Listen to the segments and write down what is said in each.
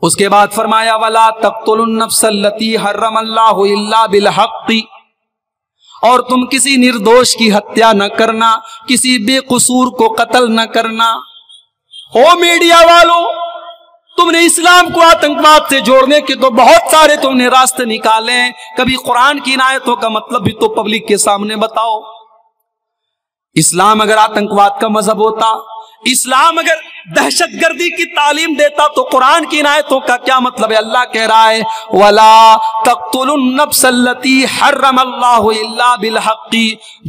اس کے بعد فرمایا وَلَا تَقْتُلُوا النَّفْسَ الَّتِي حَرَّمَ اللَّهُ إِلَّا بِالْحَقِّ، اور تم کسی نردوش کی ہتیا نہ کرنا، کسی بے قصور کو قتل نہ کرنا۔ او میڈیا والوں، تم نے اسلام کو آتنکواد سے جوڑنے کے تو بہت سارے تم نے راستے نکالے ہیں، کبھی قرآن کی ان آیتوں کا مطلب بھی تو پبلک کے سامنے بتاؤ۔ اسلام اگر آتنکواد کا مذہب ہوتا، اسلام اگر دہشت گردی کی تعلیم دیتا، تو قرآن کی ان آیتوں کا کیا مطلب ہے؟ اللہ کہہ رہا ہے وَلَا تَقْتُلُوا النَّفْسَ الَّتِي حَرَّمَ اللَّهُ إِلَّا بِالْحَقِّ،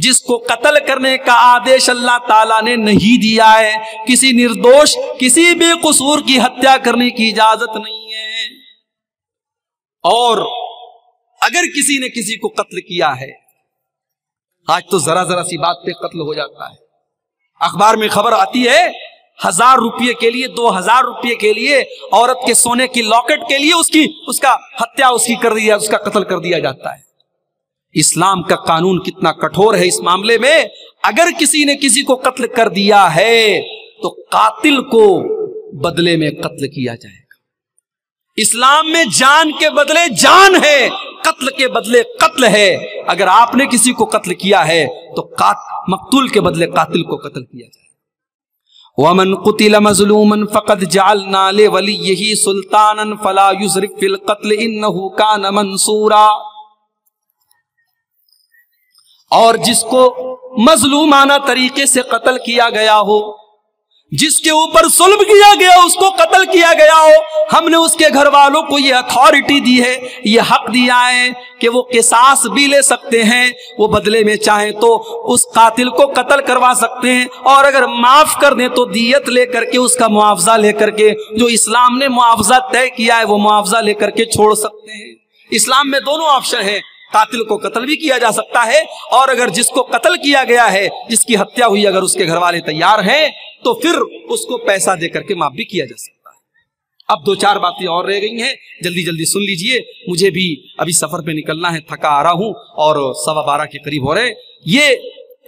جس کو قتل کرنے کا آدیش اللہ تعالیٰ نے نہیں دیا ہے، کسی نردوش، کسی بے قصور کی ہتیا کرنے کی اجازت نہیں ہے۔ اور اگر کسی نے کسی کو قتل کیا ہے، آج تو ذرا ذرا سی بات پہ قتل ہو جاتا ہے، اخبار میں خبر آتی ہے 1000 روپے کے لیے، 2000 روپے کے لیے، عورت کے سونے کی لاکٹ کے لیے اس کا ہتیا کر دیا، اس کا قتل کر دیا جاتا ہے۔ اسلام کا قانون کتنا کٹھور ہے اس معاملے میں۔ اگر کسی نے کسی کو قتل کر دیا ہے تو قاتل کو بدلے میں قتل کیا جائے گا۔ اسلام میں جان کے بدلے جان ہے، قتل کے بدلے قتل ہے۔ اگر آپ نے کسی کو قتل کیا ہے تو مقتول کے بدلے قاتل کو قتل کیا جائے۔ وَمَنْ قُتِلَ مَظْلُومًا فَقَدْ جَعَلْنَا لِوَلِيِّهِ سُلْطَانًا فَلَا يُسْرِفْ فِي الْقَتْلِ إِنَّهُ كَانَ مَنْصُورًا، اور جس کو مظلومانہ طریقے سے قتل کیا گیا ہو، جس کے اوپر ظلم کیا گیا، اس کو قتل کیا گیا ہو، ہم نے اس کے گھر والوں کو یہ اتھارٹی دی ہے، یہ حق دیا ہے کہ وہ قصاص بھی لے سکتے ہیں، وہ بدلے میں چاہیں تو اس قاتل کو قتل کروا سکتے ہیں، اور اگر معاف کر دیں تو دیت لے کر کے، اس کا معاوضہ لے کر کے، جو اسلام نے معاوضہ طے کیا ہے وہ معاوضہ لے کر کے چھوڑ سکتے ہیں۔ اسلام میں دونوں آپشن ہیں، قاتل کو قتل بھی کیا جا سکتا ہے، اور اگر جس کو قتل کیا گیا ہے، جس کی ہتیا ہوئی، اگر اس کے گھر والے تیار ہیں تو پھر اس کو پیسہ دے کر کے معاف بھی کیا جا سکتا ہے۔ اب 2-4 باتیں اور رہ گئی ہیں، جلدی جلدی سن لیجئے، مجھے بھی ابھی سفر پہ نکلنا ہے، تھکا آ رہا ہوں اور 12:15 کے قریب ہو رہے۔ یہ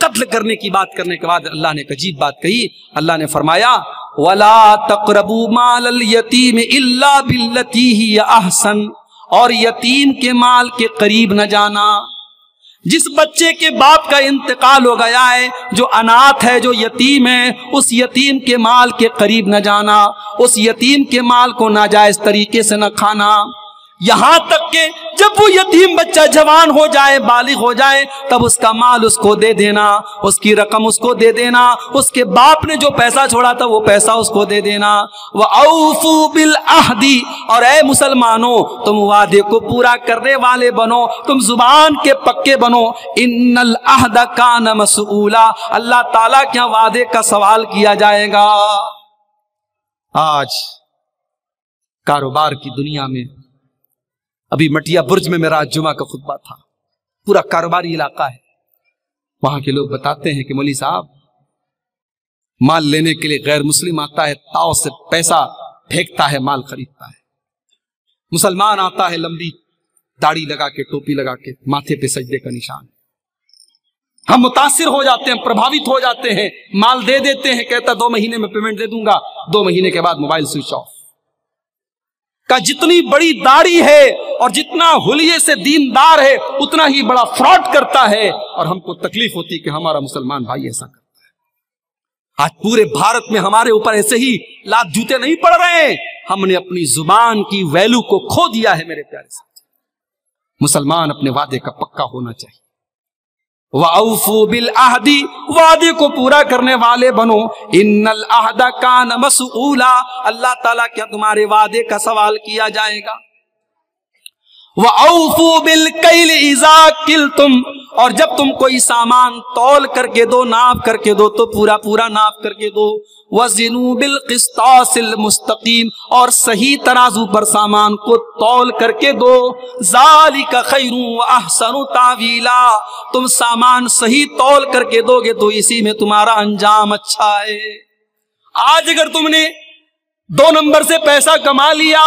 قتل کرنے کی بات کرنے کے بعد اللہ نے ایک عجیب بات کہی۔ اللہ نے فرمایا وَلَا تَقْرَبُوا مَالَ الْيَتِيمِ إِلَّا بِالَّتِي هِيَ أَحْسَنُ، اور یتیم کے مال کے قریب نہ جانا۔ جس بچے کے باپ کا انتقال ہو گیا ہے، جو اناتھ ہے، جو یتیم ہے، اس یتیم کے مال کے قریب نہ جانا، اس یتیم کے مال کو ناجائز طریقے سے نہ کھانا، یہاں تک کہ جب وہ یتیم بچہ جوان ہو جائے، بالغ ہو جائے، تب اس کا مال اس کو دے دینا، اس کی رقم اس کو دے دینا، اس کے باپ نے جو پیسہ چھوڑا تھا وہ پیسہ اس کو دے دینا۔ وَأَوْفُوا بِالْعَهْدِ، اور اے مسلمانوں تم وعدے کو پورا کرنے والے بنو، تم زبان کے پکے بنو۔ إِنَّ الْعَهْدَ كَانَ مَسْئُولًا، اللہ تعالیٰ کیا وعدے کا سوال کیا جائے گا۔ آج کاروبار کی دنیا میں، ابھی مٹیا برج میں میرا آج جمعہ کا خطبہ تھا، پورا کاروباری علاقہ ہے، وہاں کے لوگ بتاتے ہیں کہ مولوی صاحب مال لینے کے لیے غیر مسلم آتا ہے، تاؤ سے پیسہ پھینکتا ہے، مال خریدتا ہے، مسلمان آتا ہے لمبی داڑھی لگا کے، ٹوپی لگا کے، ماتھے پہ سجدے کا نشان، ہم متاثر ہو جاتے ہیں، پربھاوت ہو جاتے ہیں، مال دے دیتے ہیں، کہتا 2 مہینے میں پیمنٹ دے دوں گا، 2 مہینے کے بعد موبائل سوئچ آف۔ کا جتنی بڑی داڑھی ہے اور جتنا حلیے سے دیندار ہے اتنا ہی بڑا فراڈ کرتا ہے، اور ہم کو تکلیف ہوتی کہ ہمارا مسلمان بھائی ایسا کرتا ہے۔ آج پورے بھارت میں ہمارے اوپر ایسے ہی لات جوتے نہیں پڑ رہے ہیں، ہم نے اپنی زبان کی ویلو کو کھو دیا ہے۔ میرے پیارے ساتھی، مسلمان اپنے وعدے کا پکا ہونا چاہیے۔ وَأَوْفُوا بِالْعَهْدِ، وعدے کو پورا کرنے والے بنو۔ إِنَّ الْعَهْدَ كَانَ مَسْئُولًا، اللہ تعالیٰ کیا تمہارے وعدے کا سوال کیا جائے گا۔ وَأَوْفُوا بِالْكَيْلِ إِذَا كِلْتُمْ، اور جب تم کوئی سامان تول کر کے دو، ناپ کر کے دو، تو پورا پورا ناپ کر کے دو۔ وَزِنُوا بِالْقِسْطَاسِ الْمُسْتَقِيمِ، اور صحیح ترازو پر سامان کو تول کر کے دو۔ ذَلِكَ خَيْرٌ وَأَحْسَنُ تَأْوِيلًا، تم سامان صحیح تول کر کے دو گے تو اسی میں تمہارا انجام اچھا ہے۔ آج اگر تم نے 2 نمبر سے پیسہ کما لیا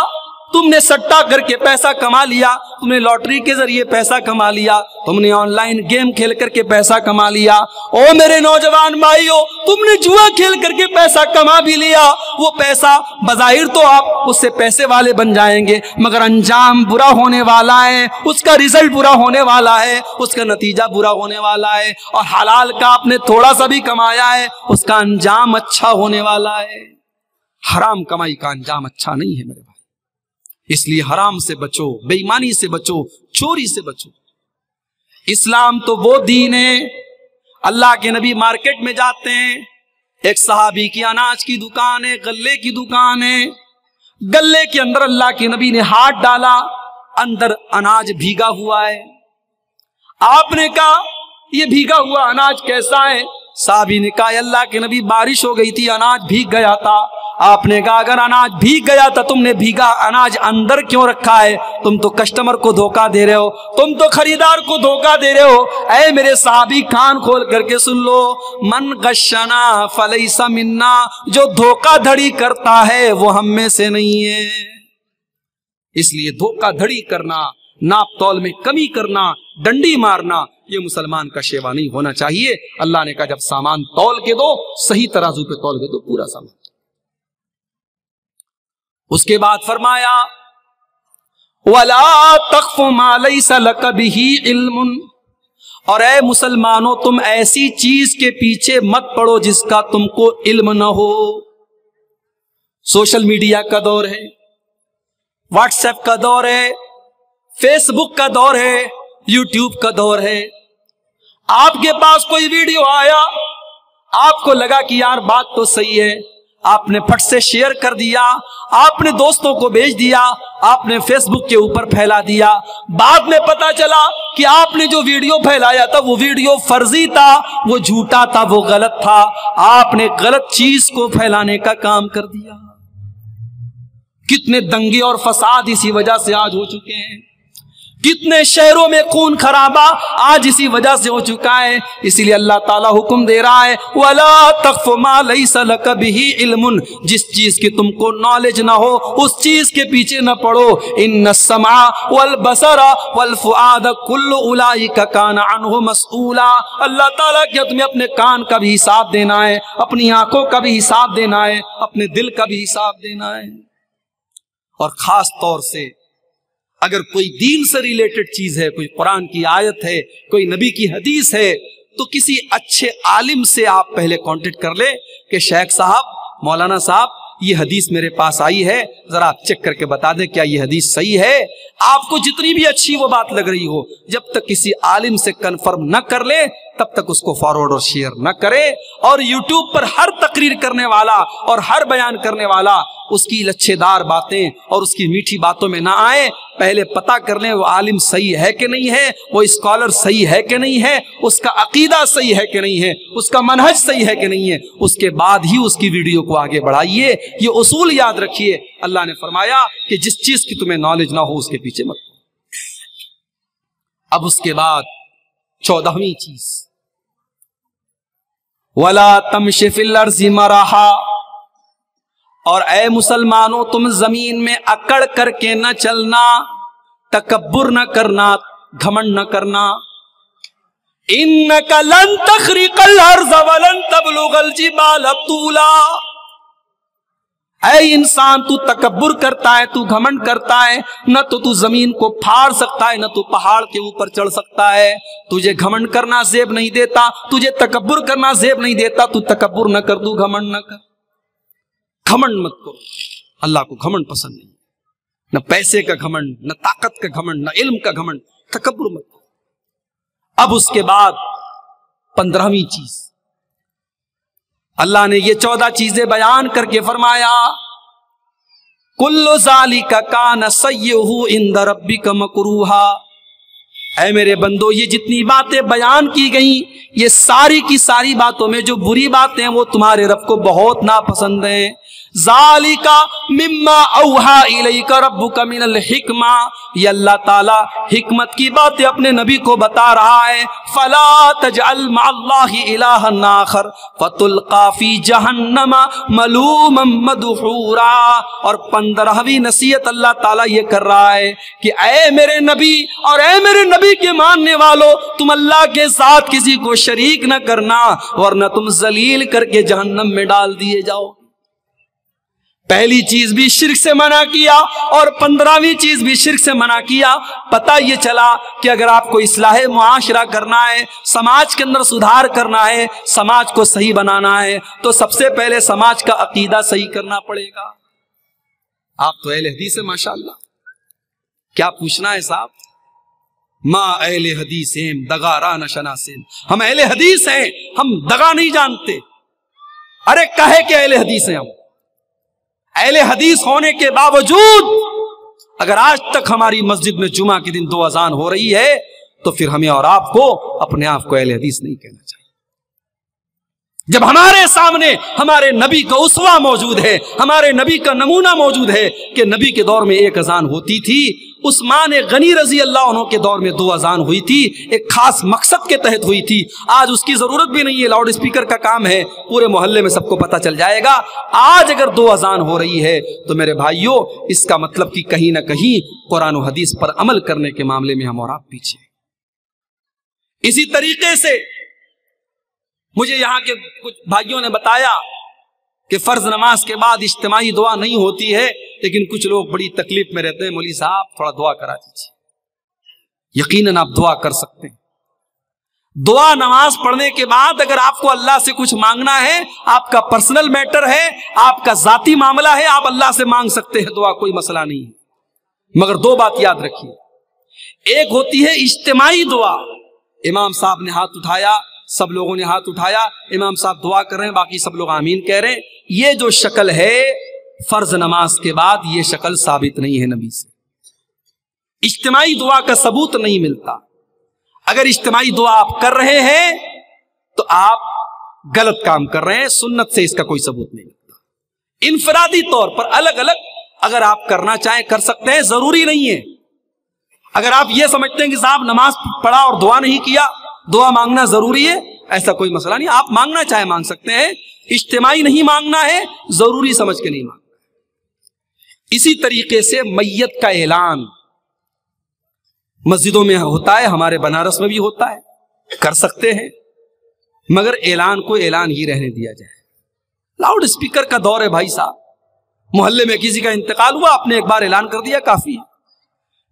تم نے سٹا کر کے پیسہ کما لیا، تم نے لاٹری کے ذریعے پیسہ کما لیا، تم نے آن لائن گیم کھیل کر کے پیسہ کما لیا۔ او میرے نوجوان بھائیو، تم نے جوا کھیل کر کے پیسہ کما بھی لیا، وہ پیسہ بظاہر تو آپ اس سے پیسے والے بن جائیں گے، مگر انجام برا ہونے والا ہے، اس کا رزلٹ برا ہونے والا ہے، اس کا نتیجہ برا ہونے والا ہے۔ اور حلال کا آپ نے تھوڑا سا بھی کمایا ہے، اس کا انجام اچھا ہونے والا ہے۔ حرام کمائی کا انجام اچھا نہیں ہے میرے بھائی، اس لیے حرام سے بچو، بے ایمانی سے بچو، چوری سے بچو۔ اسلام تو وہ دین ہے، اللہ کے نبی مارکیٹ میں جاتے ہیں، ایک صحابی کی اناج کی دکان ہے، غلے کی دکان ہے، غلے کے اندر اللہ کے نبی نے ہاتھ ڈالا، اندر اناج بھیگا ہوا ہے۔ آپ نے کہا یہ بھیگا ہوا اناج کیسا ہے؟ صحابی نے کہا اللہ کے نبی بارش ہو گئی تھی، اناج بھیگ گیا تھا۔ آپ نے کہا اگر اناج بھیگ گیا تھا، تم نے بھیگا اناج اندر کیوں رکھا ہے؟ تم تو کسٹمر کو دھوکہ دے رہے ہو، تم تو خریدار کو دھوکہ دے رہے ہو۔ اے میرے صحابی کان کھول کر کے سن لو، من غشنا فلیس منا، جو دھوکہ دھڑی کرتا ہے وہ ہم میں سے نہیں ہے۔ اس لیے دھوکہ دھڑی کرنا، ناپ تول میں کمی کرنا، ڈنڈی مارنا، یہ مسلمان کا شیوا نہیں ہونا چاہیے۔ اللہ نے کہا جب سامان تول کے دو، صحیح ترازو پہ تول کے دو، پورا سامان۔ اس کے بعد فرمایا وَلَا تَقْفُ مَا لَيْسَ لَكَ بِهِ عِلْمٌ، اور اے مسلمانوں تم ایسی چیز کے پیچھے مت پڑو جس کا تم کو علم نہ ہو۔ سوشل میڈیا کا دور ہے، واٹس ایپ کا دور ہے، فیس بک کا دور ہے، یوٹیوب کا دور ہے۔ آپ کے پاس کوئی ویڈیو آیا، آپ کو لگا کہ یار بات تو صحیح ہے، آپ نے پھٹ سے شیئر کر دیا، آپ نے دوستوں کو بھیج دیا، آپ نے فیس بک کے اوپر پھیلا دیا۔ بعد میں پتا چلا کہ آپ نے جو ویڈیو پھیلایا تھا وہ ویڈیو فرضی تھا، وہ جھوٹا تھا، وہ غلط تھا، آپ نے غلط چیز کو پھیلانے کا کام کر دیا۔ کتنے دنگے اور فساد اسی وجہ سے آج ہو چکے ہیں، کتنے شہروں میں خون خرابہ آج اسی وجہ سے ہو چکا ہے۔ اسی لیے اللہ تعالیٰ حکم دے رہا ہے وَلَا تَقْفُ مَا لَيْسَ لَكَ بِهِ عِلْمٌ، جس چیز کی تم کو نالج نہ ہو اس چیز کے پیچھے نہ پڑو۔ إِنَّ السَّمْعَ وَالْبَصَرَ وَالْفُؤَادَ كُلُّ أُولَئِكَ كَانَ عَنْهُ مَسْئُولًا، اللہ تعالیٰ کیا تمہیں اپنے کان کا بھی حساب دینا ہے، اپنی آنکھوں کا بھی حساب دینا ہے، اپنے دل کا بھی حساب دینا ہے۔ اور خاص طور سے اگر کوئی دین سے ریلیٹڈ چیز ہے، کوئی قرآن کی آیت ہے، کوئی نبی کی حدیث ہے، تو کسی اچھے عالم سے آپ پہلے کانٹیکٹ کر لیں کہ شیخ صاحب، مولانا صاحب، یہ حدیث میرے پاس آئی ہے، ذرا آپ چیک کر کے بتا دیں کیا یہ حدیث صحیح ہے۔ آپ کو جتنی بھی اچھی وہ بات لگ رہی ہو، جب تک کسی عالم سے کنفرم نہ کر لے تب تک اس کو فارورڈ اور شیئر نہ کرے۔ اور یوٹیوب پر ہر تقریر کرنے والا اور ہر بیان کرنے والا اس کی لچھے دار باتیں اور اس کی میٹھی باتوں میں نہ آئے، پہلے پتا کر لیں وہ عالم صحیح ہے کہ نہیں ہے، وہ اسکالر صحیح ہے کہ نہیں ہے، اس کا عقیدہ صحیح ہے کہ نہیں ہے، اس کا منہج صحیح ہے کہ نہیں ہے، اس کے بعد ہی اس کی ویڈیو کو آگے بڑھائیے۔ یہ اصول یاد رکھیے، اللہ نے فرمایا کہ جس چیز کی تمہیں نالج نہ ہو اس کے پیچھے مت۔ اب اس کے بعد 14ویں چیز وَلَا تَمْشِ فِي الْأَرْضِ مَرَحًا، اور اے مسلمانوں تم زمین میں اکڑ کر کے نہ چلنا، تکبر نہ کرنا، گھمنڈ نہ کرنا۔ إِنَّكَ لَن تَخْرِقَ الْأَرْضَ وَلَن تَبْلُغَ الْجِبَالَ طُولًا، اے انسان تو تکبر کرتا ہے، تو گھمنڈ کرتا ہے، نہ تو زمین کو پھاڑ سکتا ہے، نہ تو پہاڑ کے اوپر چڑھ سکتا ہے۔ تجھے گھمنڈ کرنا زیب نہیں دیتا، تجھے تکبر کرنا زیب نہیں دیتا، تو تکبر نہ کر، تو گھمنڈ نہ کر، گھمنڈ مت کرو۔ اللہ کو گھمنڈ پسند نہیں، نہ پیسے کا گھمنڈ، نہ طاقت کا گھمنڈ، نہ علم کا گھمنڈ، تکبر مت کرو۔ اب اس کے بعد 15ویں چیز، اللہ نے یہ 14 چیزیں بیان کر کے فرمایا کُلُّ ذَلِكَ كَانَ سَيِّئُهُ عِندَ رَبِّكَ مَكْرُوهًا، اے میرے بندو یہ جتنی باتیں بیان کی گئیں، یہ ساری کی ساری باتوں میں جو بری باتیں ہیں وہ تمہارے رب کو بہت ناپسند ہیں۔ ذالکا مما اوحا الیک ربک من الحکمہ، یہ اللہ تعالی حکمت کی باتیں اپنے نبی کو بتا رہا ہے. فلا تجعل مع اللہ الہا آخر فتلقا فی جہنم ملوما مدحورا. اور 15ویں نصیحت اللہ تعالیٰ یہ کر رہا ہے کہ اے میرے نبی اور اے میرے نبی کے ماننے والو، تم اللہ کے ساتھ کسی کو شریک نہ کرنا ورنہ تم ذلیل کر کے جہنم میں ڈال دیے جاؤ. پہلی چیز بھی شرک سے منع کیا اور 15ویں چیز بھی شرک سے منع کیا. پتہ یہ چلا کہ اگر آپ کو اصلاح معاشرہ کرنا ہے، سماج کے اندر سدھار کرنا ہے، سماج کو صحیح بنانا ہے، تو سب سے پہلے سماج کا عقیدہ صحیح کرنا پڑے گا. آپ تو اہل حدیث ہیں ماشاءاللہ، کیا پوچھنا ہے صاحب؟ ما اہل حدیث ہیں دغا نہ شناسین، ہم اہل حدیث ہیں، ہم دغا نہیں جانتے. ارے کہے کہ اہل حدیث ہیں، ہم اہل حدیث ہونے کے باوجود اگر آج تک ہماری مسجد میں جمعہ کے دن 2 اذان ہو رہی ہے تو پھر ہمیں اور آپ کو اپنے آپ کو اہل حدیث نہیں کہنا چاہیے. جب ہمارے سامنے ہمارے نبی کا اسوہ موجود ہے، ہمارے نبی کا نمونہ موجود ہے کہ نبی کے دور میں 1 اذان ہوتی تھی، عثمان غنی رضی اللہ عنہ کے دور میں 2 اذان ہوئی تھی، ایک خاص مقصد کے تحت ہوئی تھی. آج اس کی ضرورت بھی نہیں ہے، لاؤڈ اسپیکر کا کام ہے، پورے محلے میں سب کو پتہ چل جائے گا. آج اگر 2 اذان ہو رہی ہے تو میرے بھائیوں اس کا مطلب کہ کہیں نہ کہیں قرآن و حدیث پر عمل کرنے کے معاملے میں ہم اور آپ پیچھے. اسی طریقے سے مجھے یہاں کے کچھ بھائیوں نے بتایا کہ فرض نماز کے بعد اجتماعی دعا نہیں ہوتی ہے، لیکن کچھ لوگ بڑی تکلیف میں رہتے ہیں، مولوی صاحب تھوڑا دعا کرا دیجیے. یقیناً آپ دعا کر سکتے ہیں. دعا نماز پڑھنے کے بعد اگر آپ کو اللہ سے کچھ مانگنا ہے، آپ کا پرسنل میٹر ہے، آپ کا ذاتی معاملہ ہے، آپ اللہ سے مانگ سکتے ہیں دعا، کوئی مسئلہ نہیں ہے. مگر 2 بات یاد رکھیے. ایک ہوتی ہے اجتماعی دعا، امام صاحب نے ہاتھ اٹھایا، سب لوگوں نے ہاتھ اٹھایا، امام صاحب دعا کر رہے ہیں، باقی سب لوگ آمین کہہ رہے ہیں. یہ جو شکل ہے فرض نماز کے بعد، یہ شکل ثابت نہیں ہے نبی سے. اجتماعی دعا کا ثبوت نہیں ملتا. اگر اجتماعی دعا آپ کر رہے ہیں تو آپ غلط کام کر رہے ہیں، سنت سے اس کا کوئی ثبوت نہیں ملتا. انفرادی طور پر الگ الگ اگر آپ کرنا چاہیں کر سکتے ہیں، ضروری نہیں ہے. اگر آپ یہ سمجھتے ہیں کہ صاحب نماز پڑھا اور دعا نہیں کیا، دعا مانگنا ضروری ہے، ایسا کوئی مسئلہ نہیں. آپ مانگنا چاہے مانگ سکتے ہیں، اجتماعی نہیں مانگنا ہے، ضروری سمجھ کے نہیں مانگنا. اسی طریقے سے میت کا اعلان مسجدوں میں ہوتا ہے، ہمارے بنارس میں بھی ہوتا ہے، کر سکتے ہیں، مگر اعلان کو اعلان ہی رہنے دیا جائے. لاؤڈ اسپیکر کا دور ہے بھائی صاحب. محلے میں کسی کا انتقال ہوا، آپ نے ایک بار اعلان کر دیا، کافی ہے.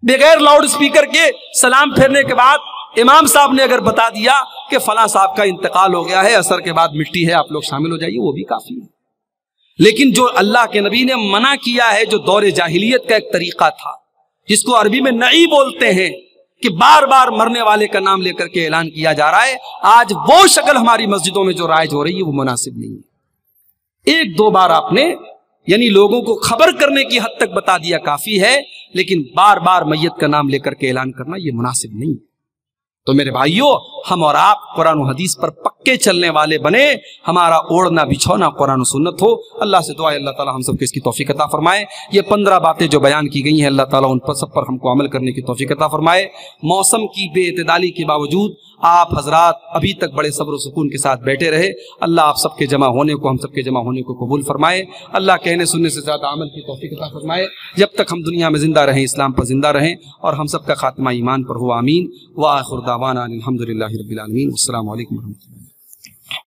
بغیر لاؤڈ اسپیکر کے سلام پھیرنے کے بعد امام صاحب نے اگر بتا دیا کہ فلاں صاحب کا انتقال ہو گیا ہے، عصر کے بعد مٹی ہے، آپ لوگ شامل ہو جائیے، وہ بھی کافی ہے. لیکن جو اللہ کے نبی نے منع کیا ہے، جو دور جاہلیت کا ایک طریقہ تھا جس کو عربی میں نعی بولتے ہیں، کہ بار بار مرنے والے کا نام لے کر کے اعلان کیا جا رہا ہے، آج وہ شکل ہماری مسجدوں میں جو رائج ہو رہی ہے وہ مناسب نہیں ہے. 1-2 بار آپ نے یعنی لوگوں کو خبر کرنے کی حد تک بتا دیا کافی ہے، لیکن بار بار میت کا نام لے کر کے اعلان کرنا یہ مناسب نہیں ہے. تو میرے بھائیوں، ہم اور آپ قرآن و حدیث پر پکے چلنے والے بنے، ہمارا اوڑھنا بچھونا قرآن و سنت ہو. اللہ سے دعا ہے اللہ تعالی ہم سب کو اس کی توفیق عطا فرمائے. یہ 15 باتیں جو بیان کی گئی ہیں، اللہ تعالیٰ ان پر سب پر ہم کو عمل کرنے کی توفیق عطا فرمائے. موسم کی بے اعتدالی کے باوجود آپ حضرات ابھی تک بڑے صبر و سکون کے ساتھ بیٹھے رہے. اللہ آپ سب کے جمع ہونے کو، ہم سب کے جمع ہونے کو قبول فرمائے. اللہ کہنے سننے سے زیادہ عمل کی توفیق عطا فرمائے. جب تک ہم دنیا میں زندہ رہیں، اسلام پر زندہ رہیں، اور ہم سب کا خاتمہ ایمان پر ہو. آمین. وآخر دعوانا الحمدللہ رب العالمین. السلام علیکم ورحمۃ اللہ.